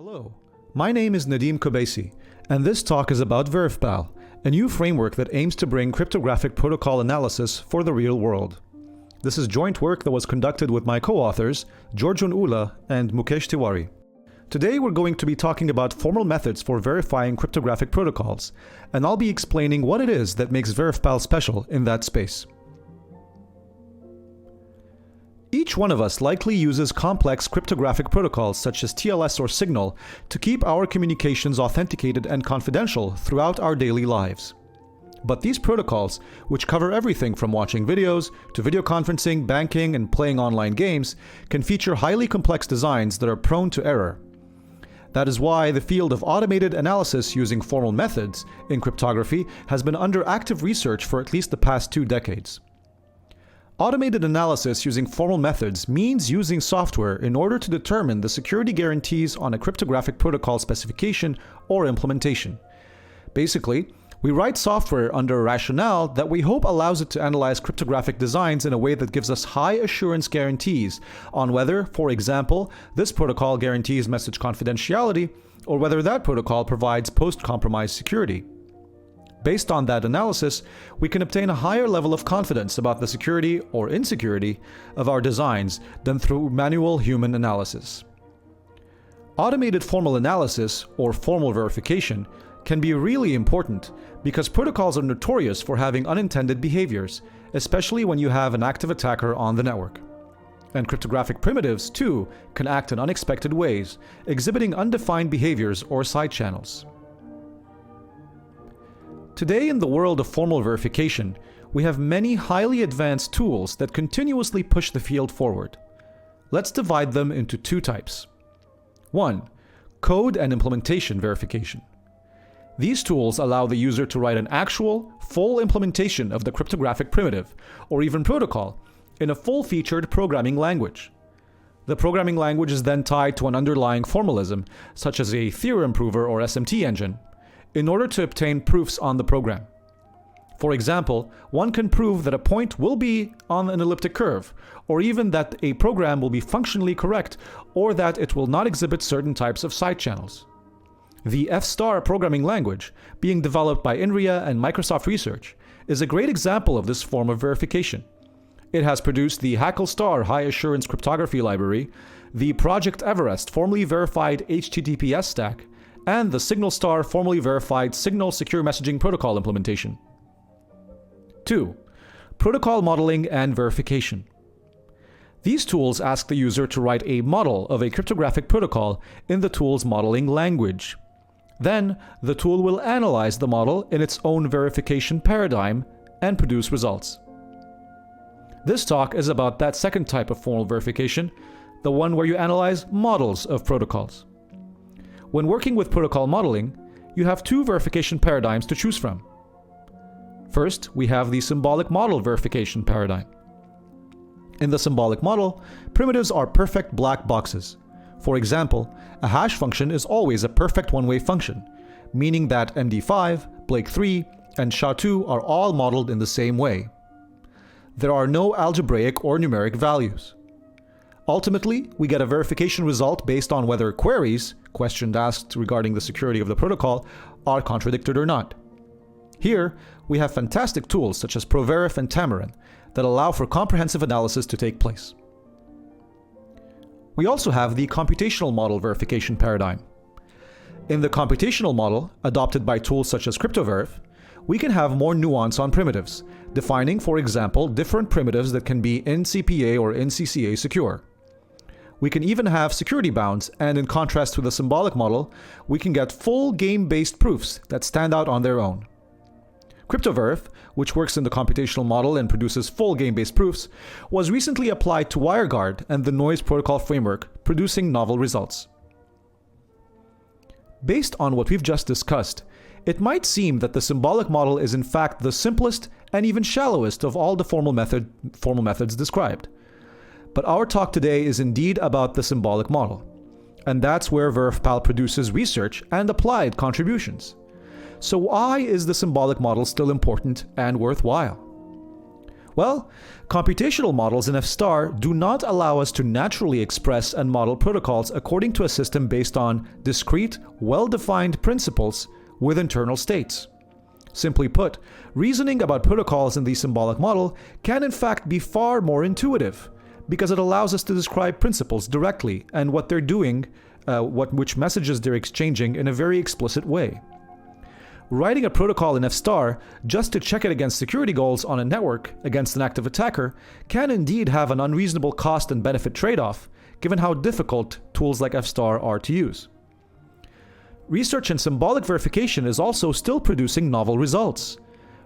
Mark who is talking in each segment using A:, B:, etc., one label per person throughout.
A: Hello, my name is Nadim Kobeissi, and this talk is about Verifpal, a new framework that aims to bring cryptographic protocol analysis for the real world. This is joint work that was conducted with my co-authors, Georgio and Mukesh Tiwari. Today we're going to be talking about formal methods for verifying cryptographic protocols, and I'll be explaining what it is that makes Verifpal special in that space. Each one of us likely uses complex cryptographic protocols such as TLS or Signal to keep our communications authenticated and confidential throughout our daily lives. But these protocols, which cover everything from watching videos to video conferencing, banking, and playing online games, can feature highly complex designs that are prone to error. That is why the field of automated analysis using formal methods in cryptography has been under active research for at least the past 2 decades. Automated analysis using formal methods means using software in order to determine the security guarantees on a cryptographic protocol specification or implementation. Basically, we write software under a rationale that we hope allows it to analyze cryptographic designs in a way that gives us high assurance guarantees on whether, for example, this protocol guarantees message confidentiality or whether that protocol provides post-compromise security. Based on that analysis, we can obtain a higher level of confidence about the security or insecurity of our designs than through manual human analysis. Automated formal analysis, or formal verification, can be really important because protocols are notorious for having unintended behaviors, especially when you have an active attacker on the network. And cryptographic primitives, too, can act in unexpected ways, exhibiting undefined behaviors or side channels. Today, in the world of formal verification, we have many highly advanced tools that continuously push the field forward. Let's divide them into 2 types. 1. Code and implementation verification. These tools allow the user to write an actual, full implementation of the cryptographic primitive, or even protocol, in a full-featured programming language. The programming language is then tied to an underlying formalism, such as a theorem prover or SMT engine, in order to obtain proofs on the program. For example, one can prove that a point will be on an elliptic curve, or even that a program will be functionally correct, or that it will not exhibit certain types of side channels. The F-star programming language, being developed by INRIA and Microsoft Research, is a great example of this form of verification. It has produced the Hackle-Star high-assurance cryptography library, the Project Everest formally verified HTTPS stack, and the Signal-Star formally verified Signal Secure Messaging Protocol implementation. 2. Protocol modeling and verification. These tools ask the user to write a model of a cryptographic protocol in the tool's modeling language. Then, the tool will analyze the model in its own verification paradigm and produce results. This talk is about that second type of formal verification, the one where you analyze models of protocols. When working with protocol modeling, you have 2 verification paradigms to choose from. First, we have the symbolic model verification paradigm. In the symbolic model, primitives are perfect black boxes. For example, a hash function is always a perfect one-way function, meaning that MD5, Blake3, and SHA-2 are all modeled in the same way. There are no algebraic or numeric values. Ultimately, we get a verification result based on whether queries, questions asked regarding the security of the protocol, are contradicted or not. Here, we have fantastic tools such as ProVerif and Tamarin that allow for comprehensive analysis to take place. We also have the computational model verification paradigm. In the computational model, adopted by tools such as CryptoVerif, we can have more nuance on primitives, defining, for example, different primitives that can be NCPA or NCCA secure. We can even have security bounds, and in contrast to the symbolic model, we can get full game-based proofs that stand out on their own. CryptoVerif, which works in the computational model and produces full game-based proofs, was recently applied to WireGuard and the Noise Protocol framework, producing novel results. Based on what we've just discussed, it might seem that the symbolic model is in fact the simplest and even shallowest of all the formal methods described. But our talk today is indeed about the symbolic model, and that's where Verifpal produces research and applied contributions. So why is the symbolic model still important and worthwhile? Well, computational models in F* do not allow us to naturally express and model protocols according to a system based on discrete, well-defined principles with internal states. Simply put, reasoning about protocols in the symbolic model can in fact be far more intuitive, because it allows us to describe principles directly and what they're doing, which messages they're exchanging in a very explicit way. Writing a protocol in F* just to check it against security goals on a network against an active attacker can indeed have an unreasonable cost and benefit trade-off, given how difficult tools like F* are to use. Research in symbolic verification is also still producing novel results.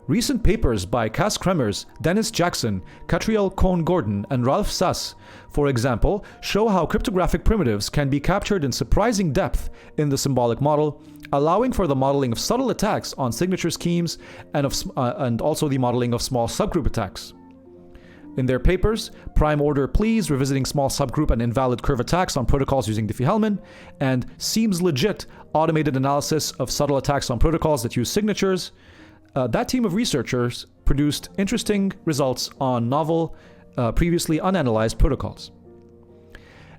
A: Recent papers by Cass Kremers, Dennis Jackson, Catriel Cohn-Gordon, and Ralph Suss, for example, show how cryptographic primitives can be captured in surprising depth in the symbolic model, allowing for the modeling of subtle attacks on signature schemes and also the modeling of small subgroup attacks. In their papers, Prime Order Please, Revisiting Small Subgroup and Invalid Curve Attacks on Protocols Using Diffie-Hellman, and Seems Legit, Automated Analysis of Subtle Attacks on Protocols That Use Signatures, that team of researchers produced interesting results on novel, previously unanalyzed protocols.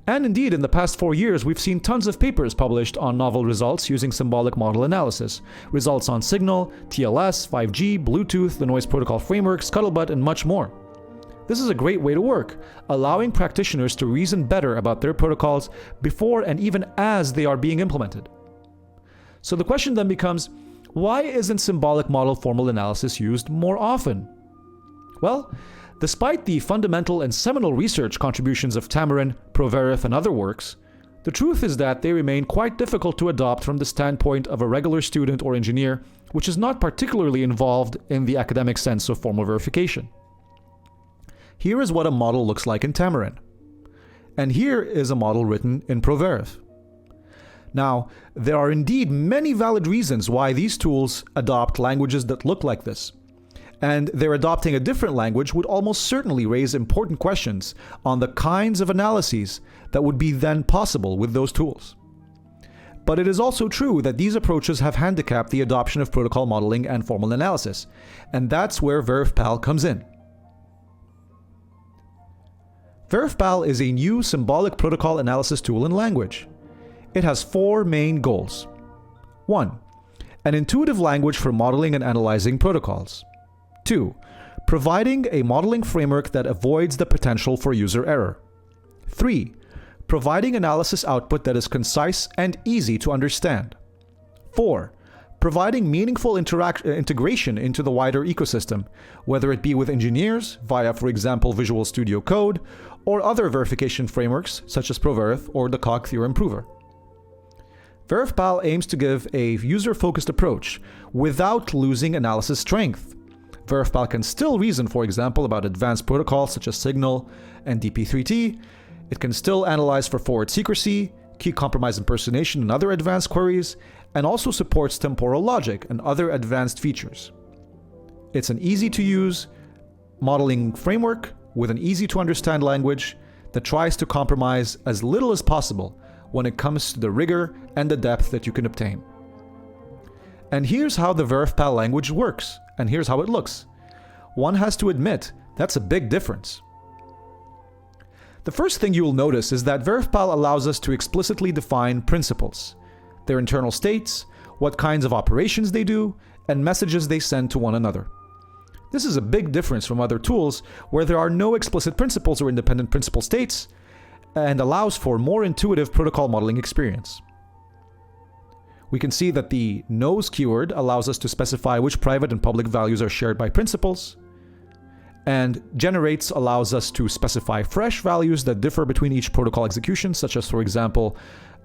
A: And indeed, in the past 4 years, we've seen tons of papers published on novel results using symbolic model analysis. Results on Signal, TLS, 5G, Bluetooth, the Noise Protocol Framework, Scuttlebutt, and much more. This is a great way to work, allowing practitioners to reason better about their protocols before and even as they are being implemented. So the question then becomes, why isn't symbolic model formal analysis used more often? Well, despite the fundamental and seminal research contributions of Tamarin, ProVerif, and other works, the truth is that they remain quite difficult to adopt from the standpoint of a regular student or engineer, which is not particularly involved in the academic sense of formal verification. Here is what a model looks like in Tamarin. And here is a model written in ProVerif. Now, there are indeed many valid reasons why these tools adopt languages that look like this. And their adopting a different language would almost certainly raise important questions on the kinds of analyses that would be then possible with those tools. But it is also true that these approaches have handicapped the adoption of protocol modeling and formal analysis, and that's where Verifpal comes in. Verifpal is a new symbolic protocol analysis tool in language. It has 4 main goals. 1. An intuitive language for modeling and analyzing protocols. 2. Providing a modeling framework that avoids the potential for user error. 3. Providing analysis output that is concise and easy to understand. 4. Providing meaningful integration into the wider ecosystem, whether it be with engineers via, for example, Visual Studio Code, or other verification frameworks such as ProVerif or the Cog Theorem Prover. Verifpal aims to give a user-focused approach without losing analysis strength. Verifpal can still reason, for example, about advanced protocols such as Signal and DP3T. It can still analyze for forward secrecy, key compromise impersonation, and other advanced queries, and also supports temporal logic and other advanced features. It's an easy-to-use modeling framework with an easy-to-understand language that tries to compromise as little as possible when it comes to the rigor and the depth that you can obtain. And here's how the Verifpal language works, and here's how it looks. One has to admit, that's a big difference. The first thing you will notice is that Verifpal allows us to explicitly define principles, their internal states, what kinds of operations they do, and messages they send to one another. This is a big difference from other tools where there are no explicit principles or independent principal states, and allows for more intuitive protocol modeling experience. We can see that the knows keyword allows us to specify which private and public values are shared by principals, and generates allows us to specify fresh values that differ between each protocol execution, such as, for example,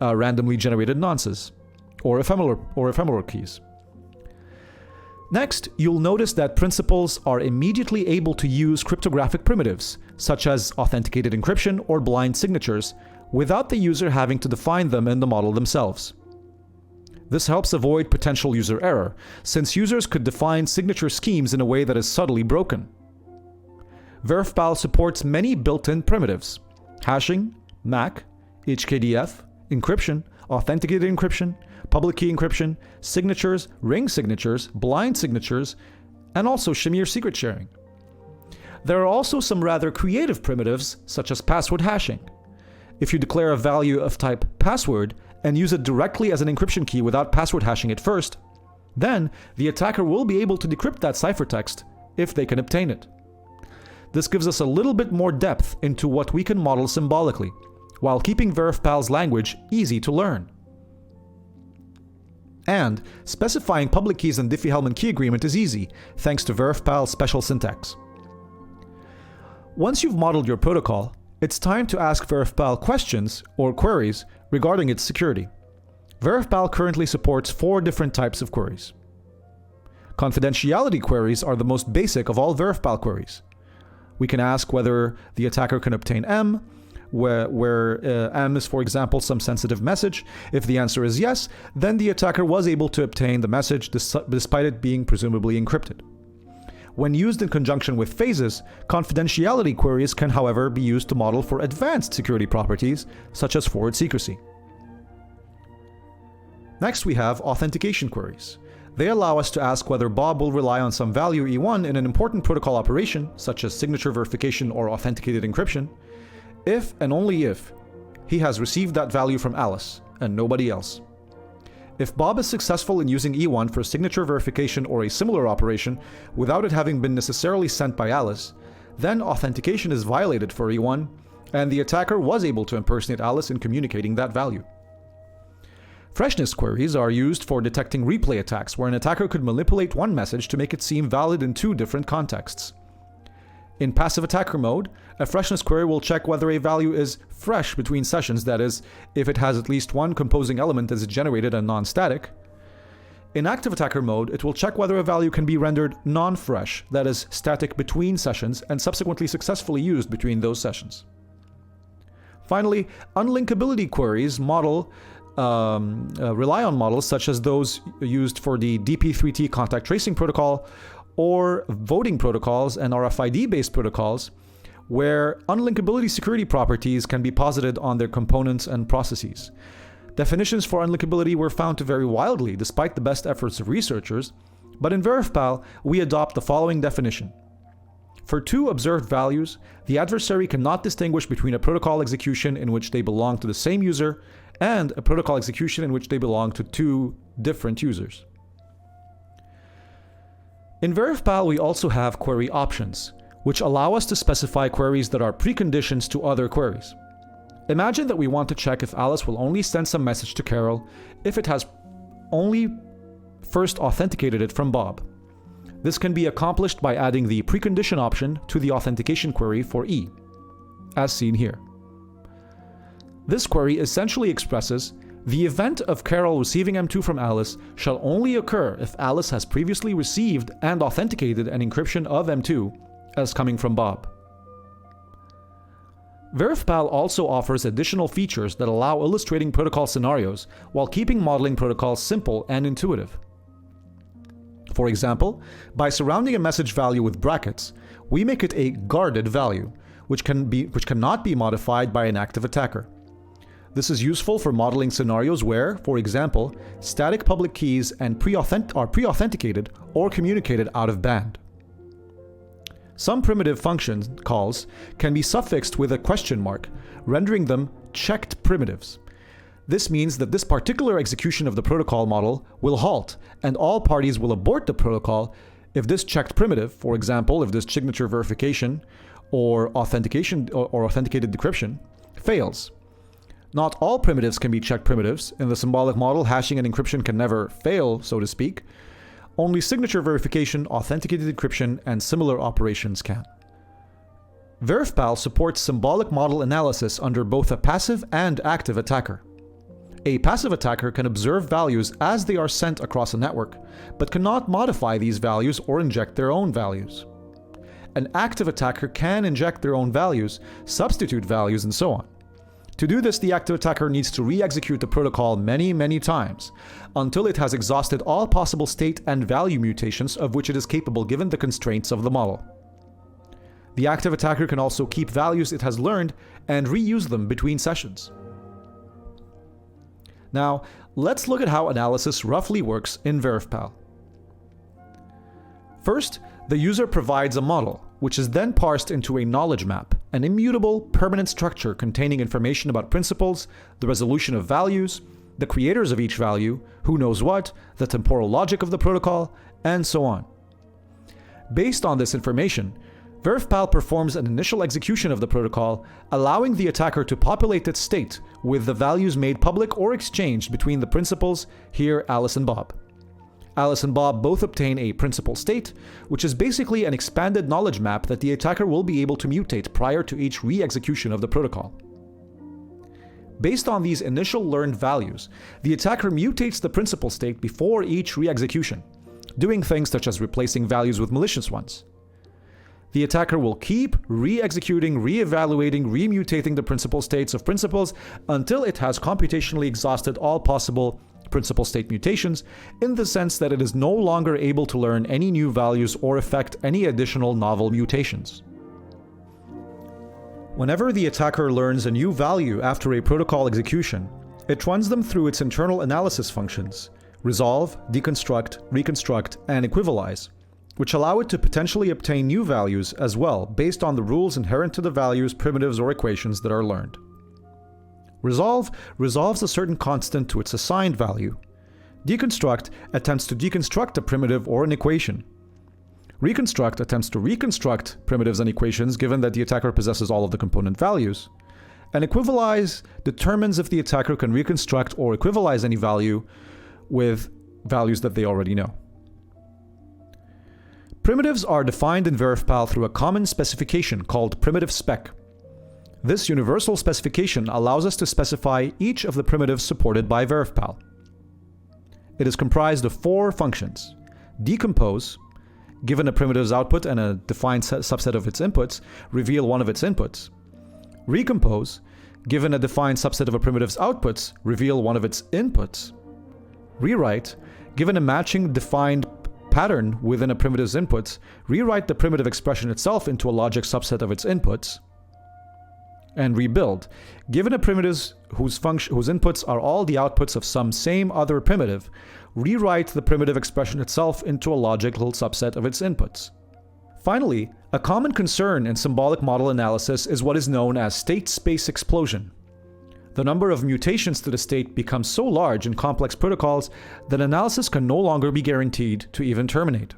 A: randomly generated nonces or ephemeral keys. Next, you'll notice that principals are immediately able to use cryptographic primitives, such as authenticated encryption or blind signatures, without the user having to define them in the model themselves. This helps avoid potential user error, since users could define signature schemes in a way that is subtly broken. Verifpal supports many built-in primitives: hashing, MAC, HKDF, encryption, authenticated encryption, public key encryption, signatures, ring signatures, blind signatures, and also Shamir secret sharing. There are also some rather creative primitives, such as password hashing. If you declare a value of type password and use it directly as an encryption key without password hashing it first, then the attacker will be able to decrypt that ciphertext if they can obtain it. This gives us a little bit more depth into what we can model symbolically, while keeping Verifpal's language easy to learn. And specifying public keys in Diffie-Hellman key agreement is easy, thanks to Verifpal's special syntax. Once you've modeled your protocol, it's time to ask Verifpal questions or queries regarding its security. Verifpal currently supports 4 different types of queries. Confidentiality queries are the most basic of all Verifpal queries. We can ask whether the attacker can obtain M, where M is, for example, some sensitive message. If the answer is yes, then the attacker was able to obtain the message despite it being presumably encrypted. When used in conjunction with phases, confidentiality queries can, however, be used to model for advanced security properties, such as forward secrecy. Next, we have authentication queries. They allow us to ask whether Bob will rely on some value E1 in an important protocol operation, such as signature verification or authenticated encryption, if and only if he has received that value from Alice and nobody else. If Bob is successful in using E1 for signature verification or a similar operation without it having been necessarily sent by Alice, then authentication is violated for E1, and the attacker was able to impersonate Alice in communicating that value. Freshness queries are used for detecting replay attacks, where an attacker could manipulate one message to make it seem valid in 2 different contexts. In passive attacker mode, a freshness query will check whether a value is fresh between sessions, that is, if it has at least one composing element that is generated and non-static. In active attacker mode, it will check whether a value can be rendered non-fresh, that is, static between sessions and subsequently successfully used between those sessions. Finally, unlinkability queries rely on models such as those used for the DP3T contact tracing protocol or voting protocols and RFID-based protocols, where unlinkability security properties can be posited on their components and processes. Definitions for unlinkability were found to vary wildly despite the best efforts of researchers, but in Verifpal, we adopt the following definition. For 2 observed values, the adversary cannot distinguish between a protocol execution in which they belong to the same user and a protocol execution in which they belong to 2 different users. In Verifpal, we also have query options, which allow us to specify queries that are preconditions to other queries. Imagine that we want to check if Alice will only send some message to Carol if it has only first authenticated it from Bob. This can be accomplished by adding the precondition option to the authentication query for E, as seen here. This query essentially expresses the event of Carol receiving M2 from Alice shall only occur if Alice has previously received and authenticated an encryption of M2 as coming from Bob. Verifpal also offers additional features that allow illustrating protocol scenarios while keeping modeling protocols simple and intuitive. For example, by surrounding a message value with brackets, we make it a guarded value, which cannot be modified by an active attacker. This is useful for modeling scenarios where, for example, static public keys are pre-authenticated or communicated out of band. Some primitive function calls can be suffixed with a question mark, rendering them checked primitives. This means that this particular execution of the protocol model will halt, and all parties will abort the protocol if this checked primitive, for example, if this signature verification or authentication or authenticated decryption, fails. Not all primitives can be checked primitives. In the symbolic model, hashing and encryption can never fail, so to speak. Only signature verification, authenticated decryption, and similar operations can. Verifpal supports symbolic model analysis under both a passive and active attacker. A passive attacker can observe values as they are sent across a network, but cannot modify these values or inject their own values. An active attacker can inject their own values, substitute values, and so on. To do this, the active attacker needs to re-execute the protocol many times, until it has exhausted all possible state and value mutations of which it is capable given the constraints of the model. The active attacker can also keep values it has learned and reuse them between sessions. Now, let's look at how analysis roughly works in Verifpal. First, the user provides a model, which is then parsed into a knowledge map, an immutable, permanent structure containing information about principles, the resolution of values, the creators of each value, who knows what, the temporal logic of the protocol, and so on. Based on this information, Verifpal performs an initial execution of the protocol, allowing the attacker to populate its state with the values made public or exchanged between the principals, here Alice and Bob. Alice and Bob both obtain a principal state, which is basically an expanded knowledge map that the attacker will be able to mutate prior to each re-execution of the protocol. Based on these initial learned values, the attacker mutates the principal state before each re-execution, doing things such as replacing values with malicious ones. The attacker will keep re-executing, re-evaluating, re-mutating the principal states of principals until it has computationally exhausted all possible principal state mutations, in the sense that it is no longer able to learn any new values or effect any additional novel mutations. Whenever the attacker learns a new value after a protocol execution, it runs them through its internal analysis functions: resolve, deconstruct, reconstruct, and equivalize, which allow it to potentially obtain new values as well based on the rules inherent to the values, primitives, or equations that are learned. Resolve resolves a certain constant to its assigned value. Deconstruct attempts to deconstruct a primitive or an equation. Reconstruct attempts to reconstruct primitives and equations given that the attacker possesses all of the component values. And equivalize determines if the attacker can reconstruct or equivalize any value with values that they already know. Primitives are defined in Verifpal through a common specification called primitive spec. This universal specification allows us to specify each of the primitives supported by Verifpal. It is comprised of 4 functions: decompose, given a primitive's output and a defined subset of its inputs, reveal one of its inputs; recompose, given a defined subset of a primitive's outputs, reveal one of its inputs; rewrite, given a matching defined pattern within a primitive's inputs, rewrite the primitive expression itself into a logic subset of its inputs; and rebuild, given a primitive whose inputs are all the outputs of some same other primitive, rewrite the primitive expression itself into a logical subset of its inputs. Finally, a common concern in symbolic model analysis is what is known as state space explosion. The number of mutations to the state becomes so large in complex protocols that analysis can no longer be guaranteed to even terminate.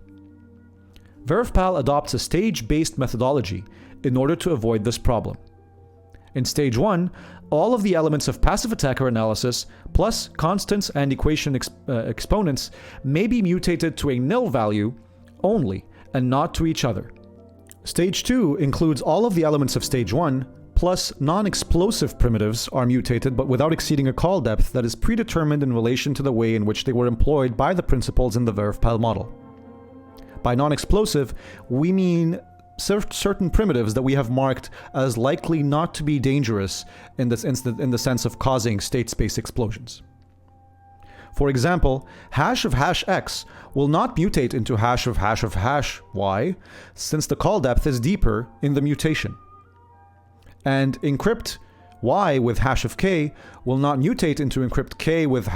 A: Verifpal adopts a stage-based methodology in order to avoid this problem. In stage 1, all of the elements of passive attacker analysis, plus constants and equation exponents, may be mutated to a nil value only, and not to each other. Stage 2 includes all of the elements of stage 1, plus non-explosive primitives are mutated but without exceeding a call depth that is predetermined in relation to the way in which they were employed by the principals in the Verifpal model. By non-explosive, we mean certain primitives that we have marked as likely not to be dangerous in this in the sense of causing state space explosions. For example, hash of hash x will not mutate into hash of hash y, since the call depth is deeper in the mutation. And encrypt y with hash of k will not mutate into encrypt k with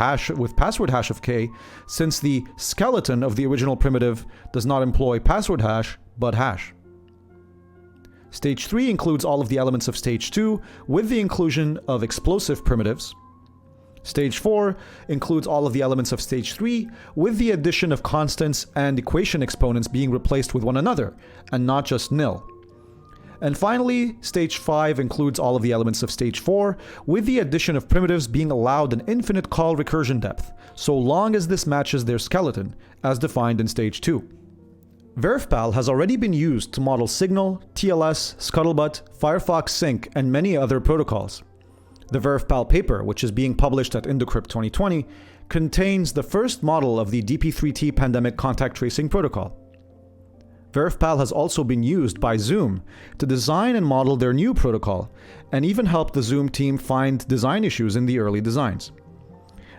A: password hash of k, since the skeleton of the original primitive does not employ password hash, but hash. Stage 3 includes all of the elements of stage 2 with the inclusion of explosive primitives. Stage 4 includes all of the elements of stage 3 with the addition of constants and equation exponents being replaced with one another, and not just nil. And finally, stage 5 includes all of the elements of stage 4 with the addition of primitives being allowed an infinite call recursion depth, so long as this matches their skeleton, as defined in stage 2. Verifpal has already been used to model Signal, TLS, Scuttlebutt, Firefox Sync, and many other protocols. The Verifpal paper, which is being published at Indocrypt 2020, contains the first model of the DP3T pandemic contact tracing protocol. Verifpal has also been used by Zoom to design and model their new protocol, and even helped the Zoom team find design issues in the early designs.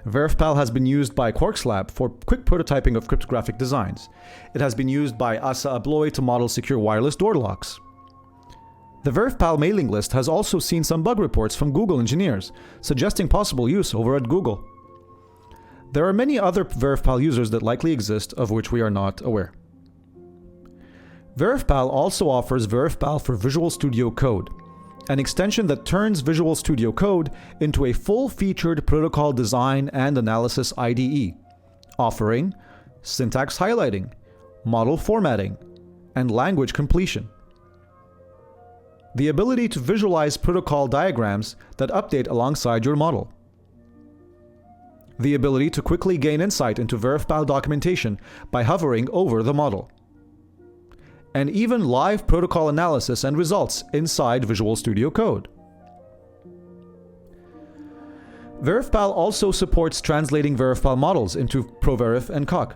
A: Verifpal has been used by Quarks Lab for quick prototyping of cryptographic designs. It has been used by Asa Abloy to model secure wireless door locks. The Verifpal mailing list has also seen some bug reports from Google engineers, suggesting possible use over at Google. There are many other Verifpal users that likely exist, of which we are not aware. Verifpal also offers Verifpal for Visual Studio Code, an extension that turns Visual Studio Code into a full-featured protocol design and analysis IDE, offering syntax highlighting, model formatting, and language completion. The ability to visualize protocol diagrams that update alongside your model. The ability to quickly gain insight into Verifpal documentation by hovering over the model. And even live protocol analysis and results inside Visual Studio Code. Verifpal also supports translating Verifpal models into ProVerif and Coq.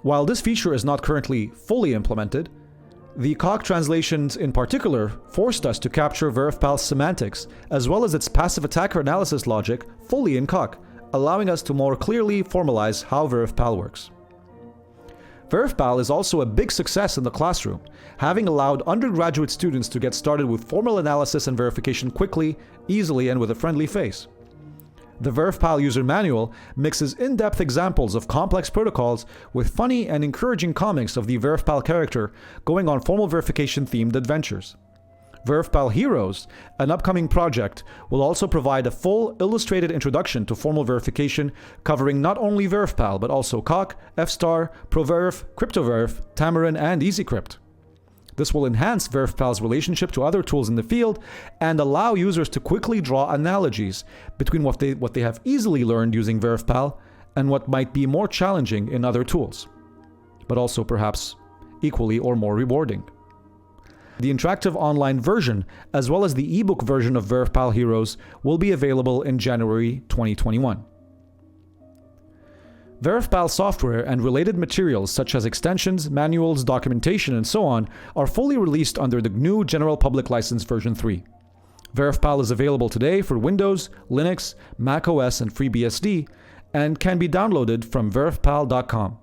A: While this feature is not currently fully implemented, the Coq translations in particular forced us to capture Verifpal's semantics as well as its passive attacker analysis logic fully in Coq, allowing us to more clearly formalize how Verifpal works. Verifpal is also a big success in the classroom, having allowed undergraduate students to get started with formal analysis and verification quickly, easily, and with a friendly face. The Verifpal user manual mixes in-depth examples of complex protocols with funny and encouraging comics of the Verifpal character going on formal verification-themed adventures. Verifpal Heroes, an upcoming project, will also provide a full illustrated introduction to formal verification covering not only Verifpal but also Coq, F-Star, ProVerif, Cryptoverif, Tamarin, and EasyCrypt. This will enhance Verifpal's relationship to other tools in the field and allow users to quickly draw analogies between what they have easily learned using Verifpal and what might be more challenging in other tools, but also perhaps equally or more rewarding. The interactive online version, as well as the ebook version of Verifpal Heroes, will be available in January 2021. Verifpal software and related materials such as extensions, manuals, documentation, and so on are fully released under the GNU General Public License version 3. Verifpal is available today for Windows, Linux, Mac OS, and FreeBSD, and can be downloaded from verifpal.com.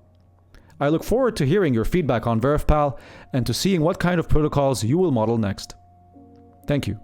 A: I look forward to hearing your feedback on Verifpal and to seeing what kind of protocols you will model next. Thank you.